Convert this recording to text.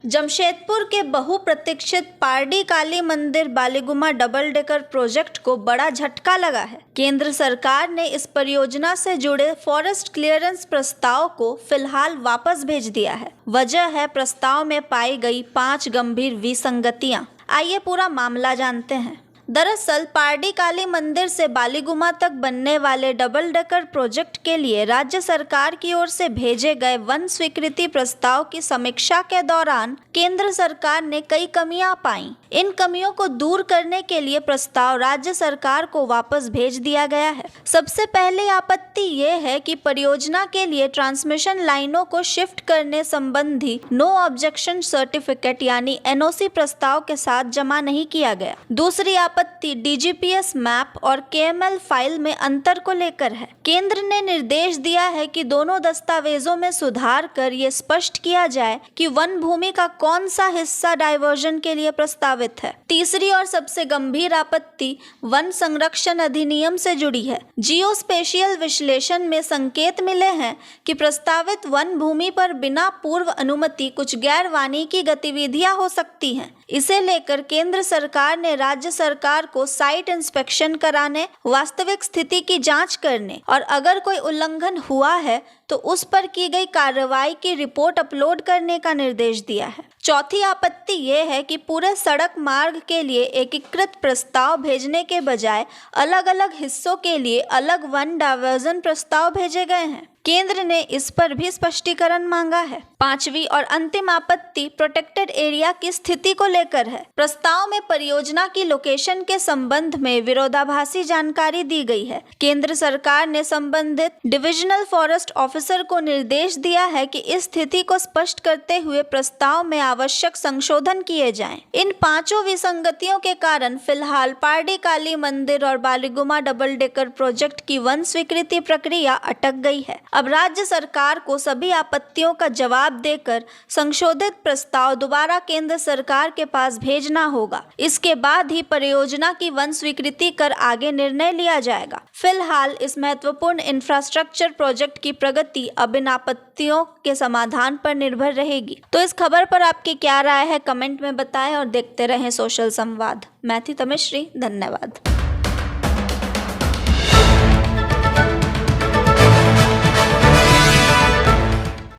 जमशेदपुर के बहुप्रतीक्षित पारडी काली मंदिर बालीगुमा डबल डेकर प्रोजेक्ट को बड़ा झटका लगा है। केंद्र सरकार ने इस परियोजना से जुड़े फॉरेस्ट क्लियरेंस प्रस्ताव को फिलहाल वापस भेज दिया है। वजह है प्रस्ताव में पाई गई 5 गंभीर विसंगतियां। आइए पूरा मामला जानते हैं। दरअसल पारडी काली मंदिर से बालीगुमा तक बनने वाले डबल डेकर प्रोजेक्ट के लिए राज्य सरकार की ओर से भेजे गए वन स्वीकृति प्रस्ताव की समीक्षा के दौरान केंद्र सरकार ने कई कमियां पाईं। इन कमियों को दूर करने के लिए प्रस्ताव राज्य सरकार को वापस भेज दिया गया है। सबसे पहले आपत्ति ये है कि परियोजना के लिए ट्रांसमिशन लाइनों को शिफ्ट करने संबंधी नो ऑब्जेक्शन सर्टिफिकेट यानी NOC प्रस्ताव के साथ जमा नहीं किया गया। दूसरी आपत्ति DGPS मैप और KML फाइल में अंतर को लेकर है। केंद्र ने निर्देश दिया है कि दोनों दस्तावेजों में सुधार कर ये स्पष्ट किया जाए कि वन भूमि का कौन सा हिस्सा डायवर्जन के लिए प्रस्तावित है। तीसरी और सबसे गंभीर आपत्ति वन संरक्षण अधिनियम से जुड़ी है। जियोस्पेशियल विश्लेषण में संकेत मिले हैं कि प्रस्तावित वन भूमि पर बिना पूर्व अनुमति कुछ गैर वानिकी गतिविधियां हो सकती हैं। इसे लेकर केंद्र सरकार ने राज्य सरकार को साइट इंस्पेक्शन कराने, वास्तविक स्थिति की जांच करने और अगर कोई उल्लंघन हुआ है तो उस पर की गई कार्रवाई की रिपोर्ट अपलोड करने का निर्देश दिया है। चौथी आपत्ति ये है कि पूरे सड़क मार्ग के लिए एकीकृत प्रस्ताव भेजने के बजाय अलग अलग हिस्सों के लिए अलग वन डायवर्जन प्रस्ताव भेजे गए हैं। केंद्र ने इस पर भी स्पष्टीकरण मांगा है। पांचवी और अंतिम आपत्ति प्रोटेक्टेड एरिया की स्थिति को लेकर है। प्रस्ताव में परियोजना की लोकेशन के संबंध में विरोधाभासी जानकारी दी गई है। केंद्र सरकार ने संबंधित डिविजनल फॉरेस्ट ऑफिसर को निर्देश दिया है कि इस स्थिति को स्पष्ट करते हुए प्रस्ताव में आवश्यक संशोधन किए जाएं। इन पांचों विसंगतियों के कारण फिलहाल पारडी काली मंदिर और बालीगुमा डबल डेकर प्रोजेक्ट की वन स्वीकृति प्रक्रिया अटक गई है। अब राज्य सरकार को सभी आपत्तियों का जवाब देकर संशोधित प्रस्ताव दोबारा केंद्र सरकार के पास भेजना होगा। इसके बाद ही परियोजना की वन स्वीकृति कर आगे निर्णय लिया जाएगा। फिलहाल इस महत्वपूर्ण इंफ्रास्ट्रक्चर प्रोजेक्ट की प्रगति अब इन आपत्तियों के समाधान पर निर्भर रहेगी। तो इस खबर पर आपकी क्या राय है, कमेंट में बताएं और देखते रहें सोशल संवाद। मैं थी तमिश्री, धन्यवाद।